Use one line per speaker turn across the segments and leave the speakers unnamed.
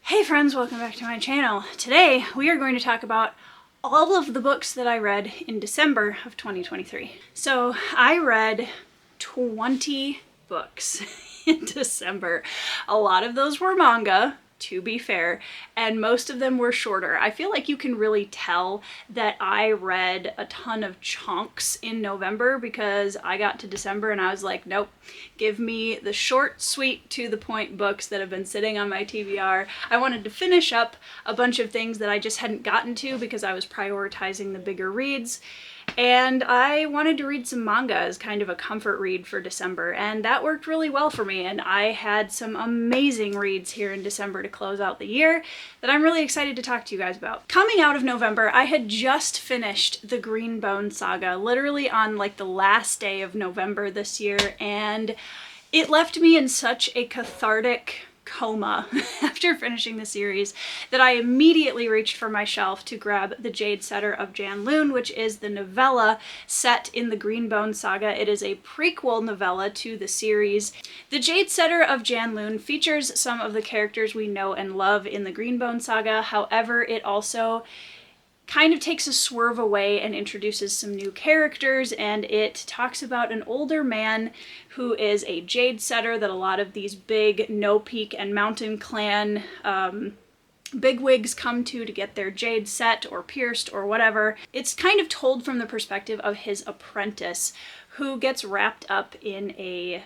Hey friends, welcome back to my channel. Today we are going to talk about all of the books that I read in December of 2023. So I read 20 books in December. A lot of those were manga, to be fair, and most of them were shorter. I feel like you can really tell that I read a ton of chunks in November because I got to December and I was like, nope, give me the short, sweet, to the point books that have been sitting on my TBR. I wanted to finish up a bunch of things that I just hadn't gotten to because I was prioritizing the bigger reads. And I wanted to read some manga as kind of a comfort read for December, and that worked really well for me, and I had some amazing reads here in December to close out the year that I'm really excited to talk to you guys about. Coming out of November, I had just finished the Green Bone Saga, literally on like the last day of November this year, and it left me in such a cathartic coma after finishing the series that I immediately reached for my shelf to grab The Jade Setter of Janloon, which is the novella set in the Green Bone Saga. It is a prequel novella to the series. The Jade Setter of Janloon features some of the characters we know and love in the Green Bone Saga. However, it also kind of takes a swerve away and introduces some new characters, and it talks about an older man who is a jade setter that a lot of these big No Peak and Mountain Clan bigwigs come to get their jade set or pierced or whatever. It's kind of told from the perspective of his apprentice who gets wrapped up in a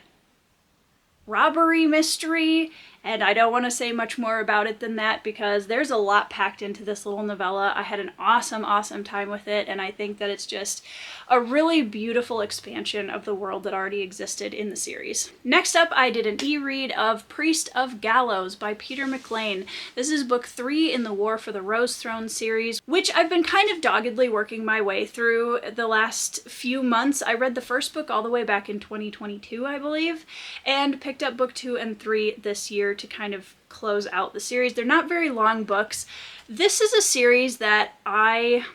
robbery mystery, and I don't want to say much more about it than that because there's a lot packed into this little novella. I had an awesome time with it, and I think that it's just a really beautiful expansion of the world that already existed in the series. Next up, I did an e-read of Priest of Gallows by Peter McLean. This is book 3 in the War for the Rose Throne series, which I've been kind of doggedly working my way through the last few months. I read the first book all the way back in 2022, I believe, and picked up book 2 and 3 this year to kind of close out the series. They're not very long books. This is a series that I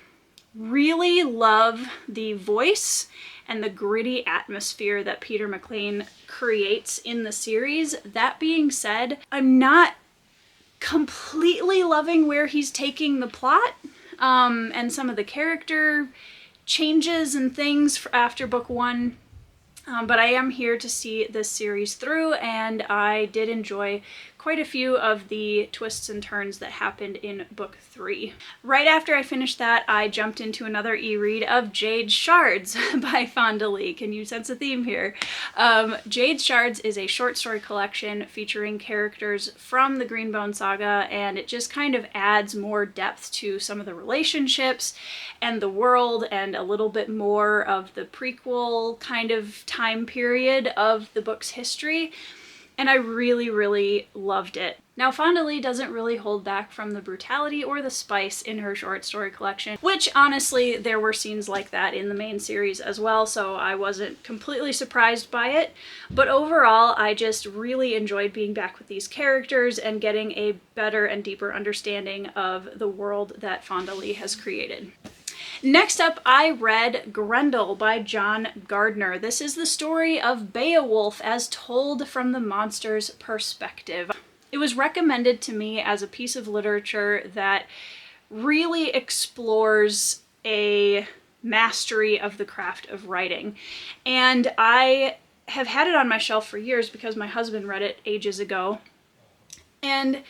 really love the voice and the gritty atmosphere that Peter McLean creates in the series. That being said, I'm not completely loving where he's taking the plot and some of the character changes and things after book 1. But I am here to see this series through, and I did enjoy quite a few of the twists and turns that happened in book 3. Right after I finished that, I jumped into another e-read of Jade Shards by Fonda Lee. Can you sense a theme here? Jade Shards is a short story collection featuring characters from the Green Bone Saga, and it just kind of adds more depth to some of the relationships and the world, and a little bit more of the prequel kind of time period of the book's history. And I really loved it. Now, Fonda Lee doesn't really hold back from the brutality or the spice in her short story collection, which honestly, there were scenes like that in the main series as well, so I wasn't completely surprised by it. But overall, I just really enjoyed being back with these characters and getting a better and deeper understanding of the world that Fonda Lee has created. Next up, I read Grendel by John Gardner. This is the story of Beowulf as told from the monster's perspective. It was recommended to me as a piece of literature that really explores a mastery of the craft of writing. And I have had it on my shelf for years because my husband read it ages ago. And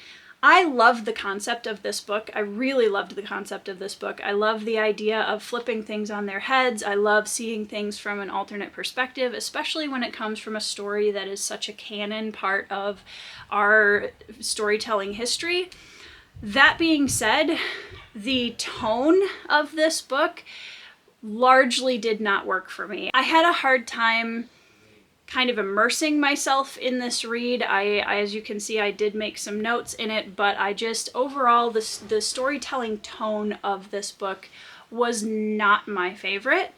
I love the concept of this book. I really loved the concept of this book. I love the idea of flipping things on their heads. I love seeing things from an alternate perspective, especially when it comes from a story that is such a canon part of our storytelling history. That being said, the tone of this book largely did not work for me. I had a hard time kind of immersing myself in this read. I as you can see, I did make some notes in it, but I just, overall, the storytelling tone of this book was not my favorite.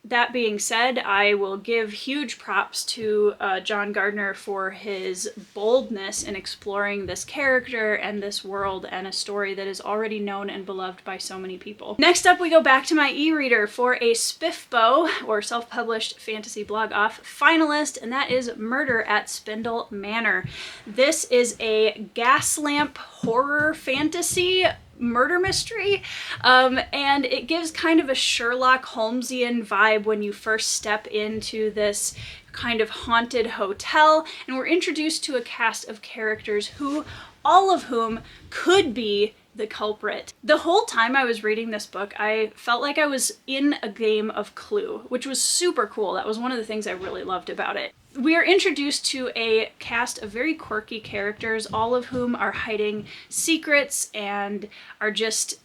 That being said, I will give huge props to John Gardner for his boldness in exploring this character and this world and a story that is already known and beloved by so many people. Next up, we go back to my e-reader for a SPIFBO, or self-published fantasy blog off, finalist, and that is Murder at Spindle Manor. This is a gas lamp horror fantasy murder mystery, and it gives kind of a Sherlock Holmesian vibe when you first step into this kind of haunted hotel, and we're introduced to a cast of characters who, all of whom could be the culprit. The whole time I was reading this book, I felt like I was in a game of Clue, which was super cool. That was one of the things I really loved about it. We are introduced to a cast of very quirky characters, all of whom are hiding secrets and are just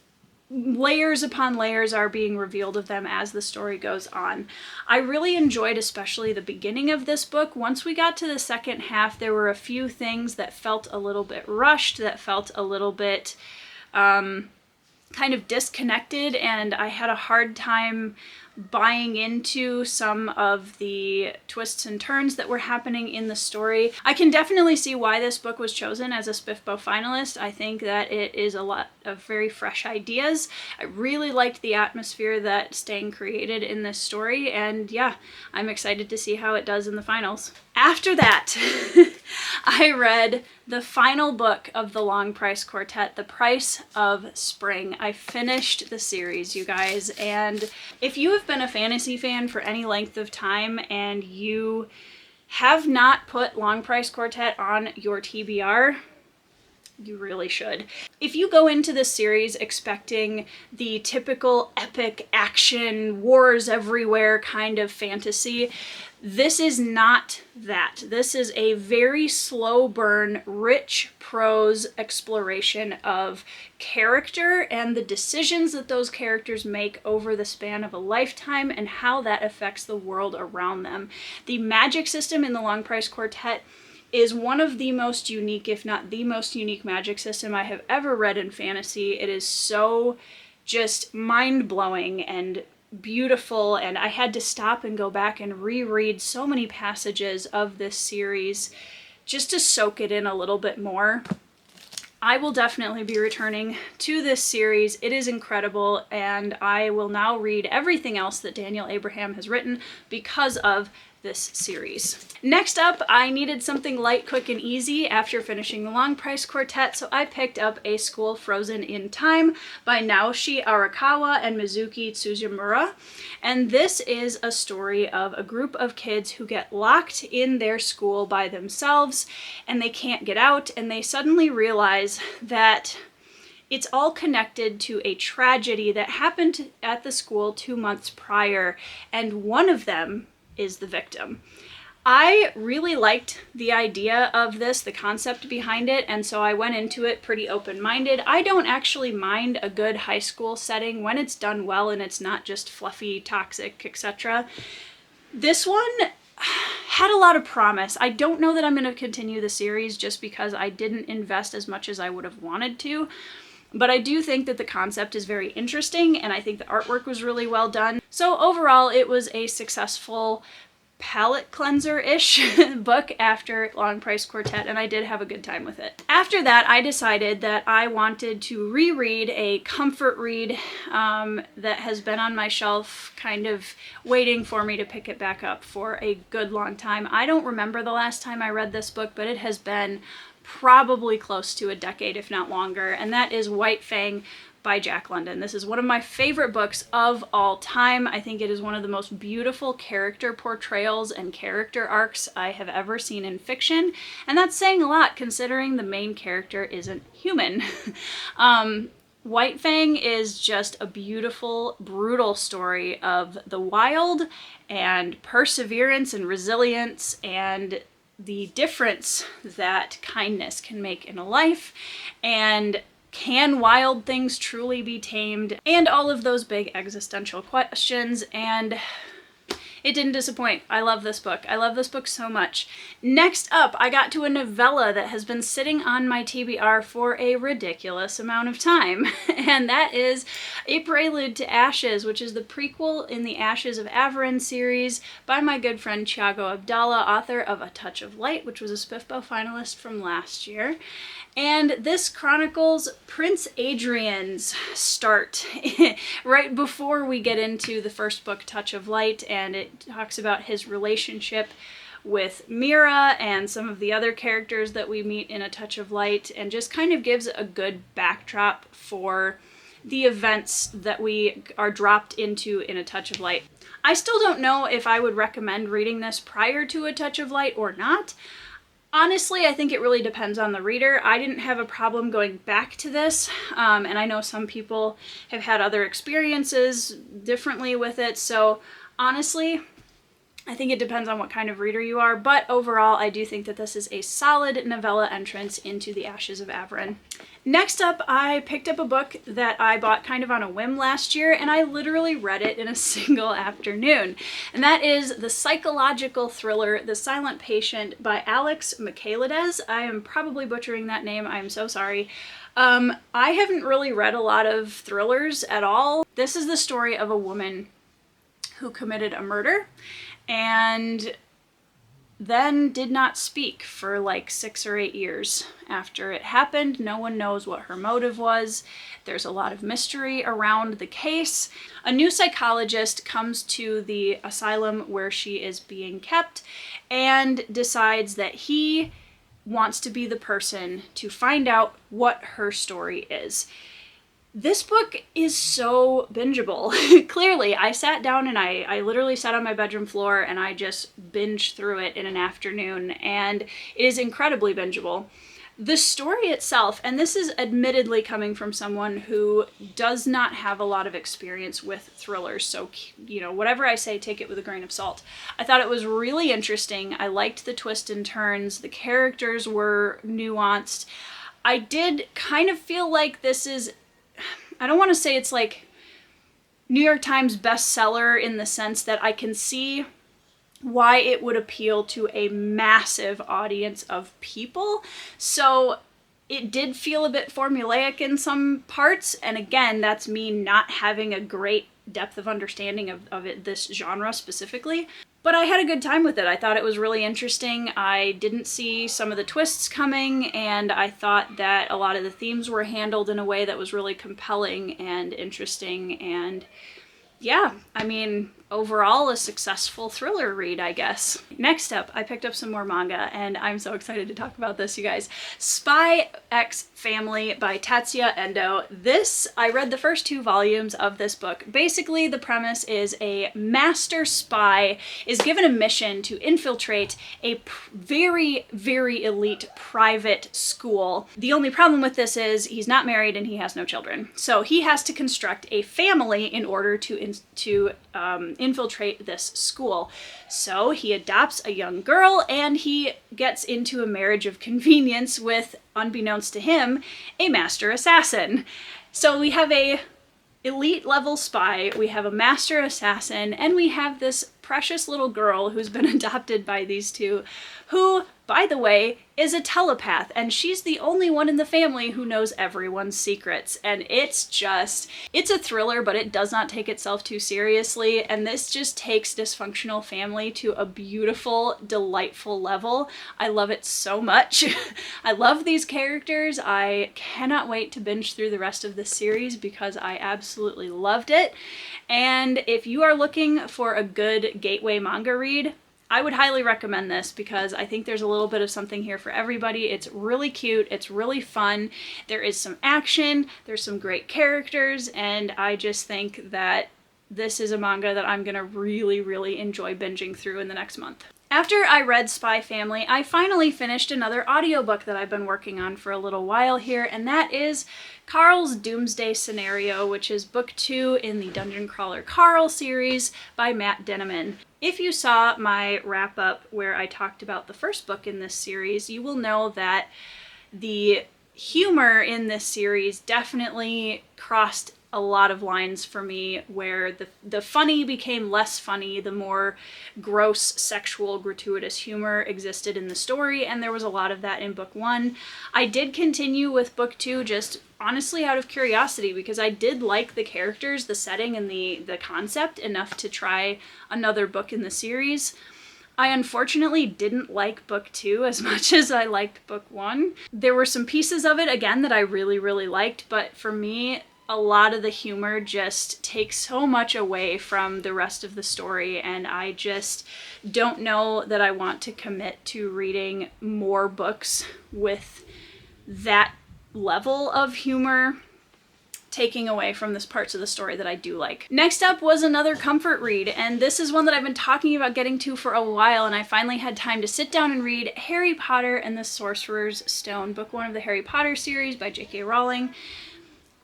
layers upon layers are being revealed of them as the story goes on. I really enjoyed especially the beginning of this book. Once we got to the second half, there were a few things that felt a little bit rushed, that felt a little bit kind of disconnected, and I had a hard time buying into some of the twists and turns that were happening in the story. I can definitely see why this book was chosen as a SPIFBO finalist. I think that it is a lot of very fresh ideas. I really liked the atmosphere that Stang created in this story, and yeah, I'm excited to see how it does in the finals. After that, I read the final book of the Long Price Quartet, The Price of Spring. I finished the series, you guys, and if you have been a fantasy fan for any length of time and you have not put Long Price Quartet on your TBR, you really should. If you go into this series expecting the typical epic action, wars everywhere kind of fantasy, this is not that. This is a very slow burn, rich prose exploration of character and the decisions that those characters make over the span of a lifetime and how that affects the world around them. The magic system in the Long Price Quartet is one of the most unique, if not the most unique magic system I have ever read in fantasy. It is so just mind-blowing and beautiful, and I had to stop and go back and reread so many passages of this series just to soak it in a little bit more. I will definitely be returning to this series. It is incredible, and I will now read everything else that Daniel Abraham has written because of this series. Next up, I needed something light, quick, and easy after finishing the Long Price Quartet, so I picked up A School Frozen in Time by Naoshi Arakawa and Mizuki Tsujimura. And this is a story of a group of kids who get locked in their school by themselves, and they can't get out, and they suddenly realize that it's all connected to a tragedy that happened at the school 2 months prior, and one of them is the victim. I really liked the idea of this, the concept behind it, and so I went into it pretty open-minded. I don't actually mind a good high school setting when it's done well and it's not just fluffy, toxic, etc. This one had a lot of promise. I don't know that I'm going to continue the series just because I didn't invest as much as I would have wanted to. But I do think that the concept is very interesting, and I think the artwork was really well done. So overall, it was a successful palette cleanser-ish book after Long Price Quartet, and I did have a good time with it. After that, I decided that I wanted to reread a comfort read that has been on my shelf, kind of waiting for me to pick it back up for a good long time. I don't remember the last time I read this book, but it has been probably close to a decade, if not longer, and that is White Fang by Jack London. This is one of my favorite books of all time. I think it is one of the most beautiful character portrayals and character arcs I have ever seen in fiction, and that's saying a lot considering the main character isn't human. White Fang is just a beautiful, brutal story of the wild and perseverance and resilience and the difference that kindness can make in a life, and can wild things truly be tamed, and all of those big existential questions. And It didn't disappoint. I love this book. I love this book so much. Next up, I got to a novella that has been sitting on my TBR for a ridiculous amount of time, and that is A Prelude to Ashes, which is the prequel in the Ashes of Averin series by my good friend Thiago Abdallah, author of A Touch of Light, which was a Spiffbo finalist from last year. And this chronicles Prince Adrian's start right before we get into the first book, Touch of Light, and it talks about his relationship with Mira and some of the other characters that we meet in A Touch of Light, and just kind of gives a good backdrop for the events that we are dropped into in A Touch of Light. I still don't know if I would recommend reading this prior to A Touch of Light or not. Honestly, I think it really depends on the reader. I didn't have a problem going back to this, and I know some people have had other experiences differently with it, so honestly, I think it depends on what kind of reader you are, but overall, I do think that this is a solid novella entrance into the Ashes of Averin. Next up, I picked up a book that I bought kind of on a whim last year, and I literally read it in a single afternoon. And that is the psychological thriller, The Silent Patient by Alex Michaelides. I am probably butchering that name. I'm so sorry. I haven't really read a lot of thrillers at all. This is the story of a woman who committed a murder and then did not speak for like 6 or 8 years after it happened. No one knows what her motive was. There's a lot of mystery around the case. A new psychologist comes to the asylum where she is being kept and decides that he wants to be the person to find out what her story is. This book is so bingeable. Clearly, I sat down and I literally sat on my bedroom floor and I just binged through it in an afternoon, and it is incredibly bingeable. The story itself, and this is admittedly coming from someone who does not have a lot of experience with thrillers, so, you know, whatever I say, take it with a grain of salt. I thought it was really interesting. I liked the twists and turns. The characters were nuanced. I did kind of feel like this is, I don't want to say it's like New York Times bestseller in the sense that I can see why it would appeal to a massive audience of people. So it did feel a bit formulaic in some parts. And again, that's me not having a great depth of understanding of it, this genre specifically. But I had a good time with it. I thought it was really interesting. I didn't see some of the twists coming, and I thought that a lot of the themes were handled in a way that was really compelling and interesting, and yeah, I mean, overall a successful thriller read, I guess. Next up, I picked up some more manga, and I'm so excited to talk about this, you guys. Spy X Family by Tatsuya Endo. I read the first 2 volumes of this book. Basically, the premise is a master spy is given a mission to infiltrate a very, very elite private school. The only problem with this is he's not married and he has no children. So he has to construct a family in order to infiltrate this school. So he adopts a young girl and he gets into a marriage of convenience with, unbeknownst to him, a master assassin. So we have a elite level spy, we have a master assassin, and we have this precious little girl who's been adopted by these two, who, by the way, is a telepath, and she's the only one in the family who knows everyone's secrets. And it's a thriller, but it does not take itself too seriously, and this just takes dysfunctional family to a beautiful, delightful level. I love it so much. I love these characters. I cannot wait to binge through the rest of this series because I absolutely loved it. And if you are looking for a good gateway manga read, I would highly recommend this because I think there's a little bit of something here for everybody. It's really cute, it's really fun, there is some action, there's some great characters, and I just think that this is a manga that I'm gonna really, really enjoy binging through in the next month. After I read Spy Family, I finally finished another audiobook that I've been working on for a little while here, and that is Carl's Doomsday Scenario, which is book 2 in the Dungeon Crawler Carl series by Matt Denneman. If you saw my wrap-up where I talked about the first book in this series, you will know that the humor in this series definitely crossed a lot of lines for me where the funny became less funny, the more gross, sexual, gratuitous humor existed in the story, and there was a lot of that in book 1. I did continue with book 2 just honestly out of curiosity because I did like the characters, the setting, and the concept enough to try another book in the series. I unfortunately didn't like book 2 as much as I liked book 1. There were some pieces of it, again, that I really, really liked, but for me, a lot of the humor just takes so much away from the rest of the story, and I just don't know that I want to commit to reading more books with that level of humor taking away from the parts of the story that I do like. Next up was another comfort read, and this is one that I've been talking about getting to for a while, and I finally had time to sit down and read Harry Potter and the Sorcerer's Stone, book 1 of the Harry Potter series by J.K. Rowling.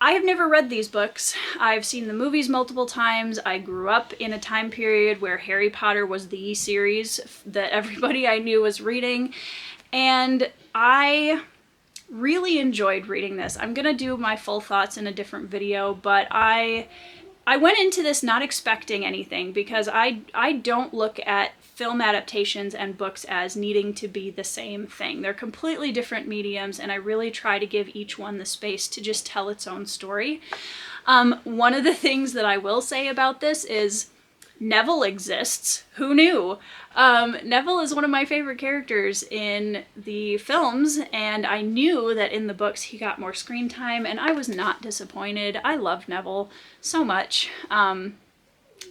I have never read these books. I've seen the movies multiple times. I grew up in a time period where Harry Potter was the series that everybody I knew was reading, and I really enjoyed reading this. I'm gonna do my full thoughts in a different video, but I went into this not expecting anything because I don't look at film adaptations and books as needing to be the same thing. They're completely different mediums, and I really try to give each one the space to just tell its own story. One of the things that I will say about this is Neville exists. Who knew? Neville is one of my favorite characters in the films, and I knew that in the books he got more screen time, and I was not disappointed. I love Neville so much.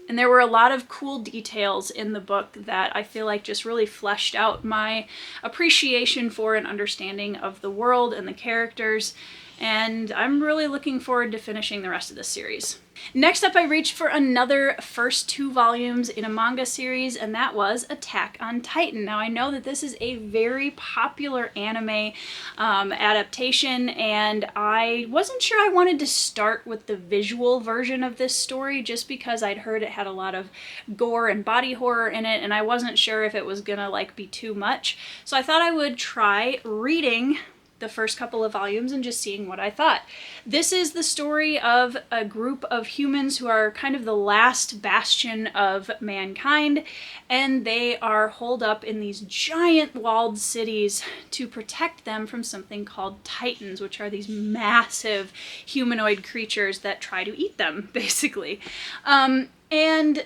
And there were a lot of cool details in the book that I feel like just really fleshed out my appreciation for and understanding of the world and the characters, and I'm really looking forward to finishing the rest of this series. Next up, I reached for another first 2 volumes in a manga series, and that was Attack on Titan. Now, I know that this is a very popular anime adaptation, and I wasn't sure I wanted to start with the visual version of this story just because I'd heard it had a lot of gore and body horror in it, and I wasn't sure if it was gonna be too much. So I thought I would try reading the first couple of volumes and just seeing what I thought. This is the story of a group of humans who are kind of the last bastion of mankind, and they are holed up in these giant walled cities to protect them from something called Titans, which are these massive humanoid creatures that try to eat them, basically. And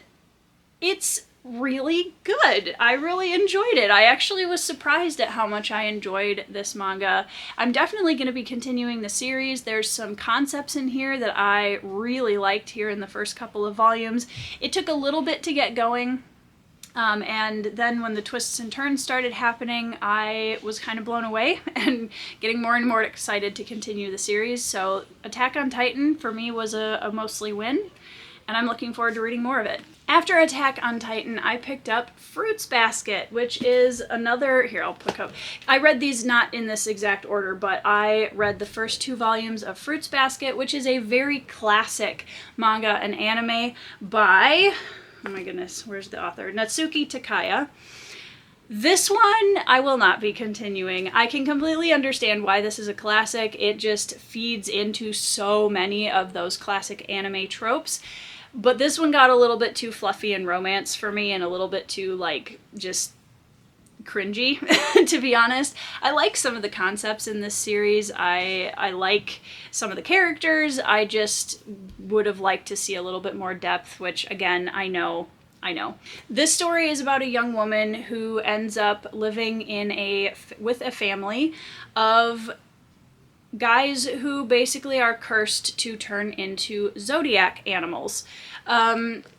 it's really good. I really enjoyed it. I actually was surprised at how much I enjoyed this manga. I'm definitely going to be continuing the series. There's some concepts in here that I really liked here in the first couple of volumes. It took a little bit to get going. And then when the twists and turns started happening, I was kind of blown away and getting more and more excited to continue the series. So Attack on Titan for me was a mostly win, and I'm looking forward to reading more of it. After Attack on Titan, I picked up Fruits Basket, which is another, here I'll put up. I read these not in this exact order, but I read the first 2 volumes of Fruits Basket, which is a very classic manga and anime by, oh my goodness, where's the author? Natsuki Takaya. This one I will not be continuing. I can completely understand why this is a classic. It just feeds into so many of those classic anime tropes. But this one got a little bit too fluffy and romance for me, and a little bit too, just cringy, to be honest. I like some of the concepts in this series. I like some of the characters. I just would have liked to see a little bit more depth, which, again, I know. This story is about a young woman who ends up living with a family of guys who basically are cursed to turn into zodiac animals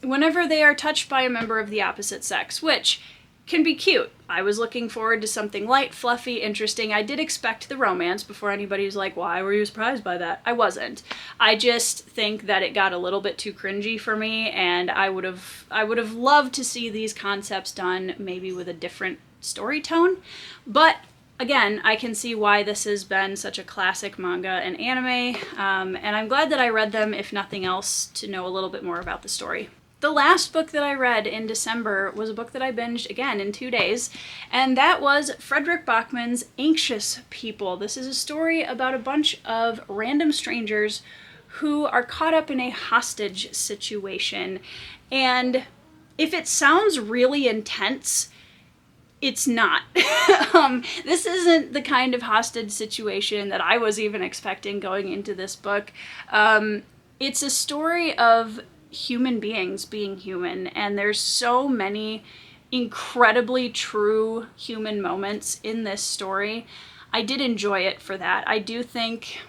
whenever they are touched by a member of the opposite sex, which can be cute. I was looking forward to something light, fluffy, interesting. I did expect the romance before anybody's like, why were you surprised by that? I wasn't. I just think that it got a little bit too cringy for me, and I would have loved to see these concepts done maybe with a different story tone. But again, I can see why this has been such a classic manga and anime, and I'm glad that I read them, if nothing else, to know a little bit more about the story. The last book that I read in December was a book that I binged again in 2 days, and that was Frederick Bachman's Anxious People. This is a story about a bunch of random strangers who are caught up in a hostage situation. And if it sounds really intense, it's not. This isn't the kind of hostage situation that I was even expecting going into this book. It's a story of human beings being human, and there's so many incredibly true human moments in this story. I did enjoy it for that. I do think,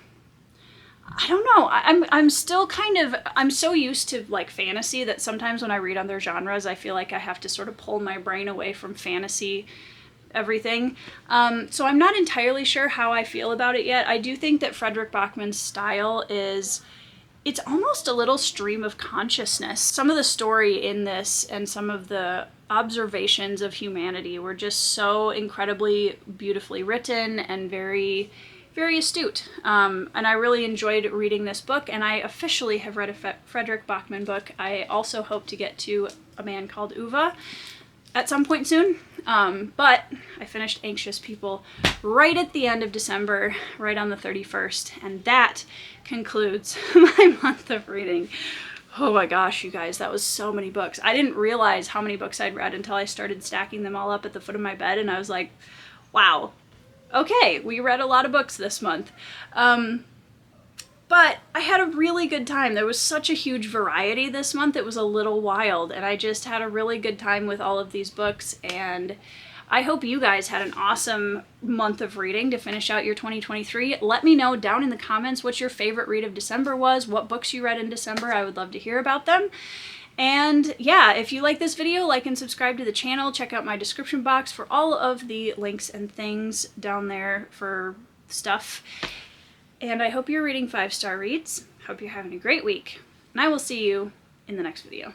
I don't know, I'm still kind of, I'm so used to like fantasy that sometimes when I read other genres, I feel like I have to sort of pull my brain away from fantasy everything. So I'm not entirely sure how I feel about it yet. I do think that Fredrik Backman's style is, it's almost a little stream of consciousness. Some of the story in this and some of the observations of humanity were just so incredibly beautifully written and very, very astute. And I really enjoyed reading this book, and I officially have read a Fredrik Backman book. I also hope to get to A Man Called Uva at some point soon. But I finished Anxious People right at the end of December, right on the 31st, and that concludes my month of reading. Oh my gosh, you guys, that was so many books. I didn't realize how many books I'd read until I started stacking them all up at the foot of my bed, and I was like, wow, okay, we read a lot of books this month. But I had a really good time. There was such a huge variety this month. It was a little wild, and I just had a really good time with all of these books, and I hope you guys had an awesome month of reading to finish out your 2023. Let me know down in the comments what your favorite read of December was, what books you read in December. I would love to hear about them. And yeah, if you like this video, like and subscribe to the channel. Check out my description box for all of the links and things down there for stuff. And I hope you're reading 5-star reads. Hope you're having a great week. And I will see you in the next video.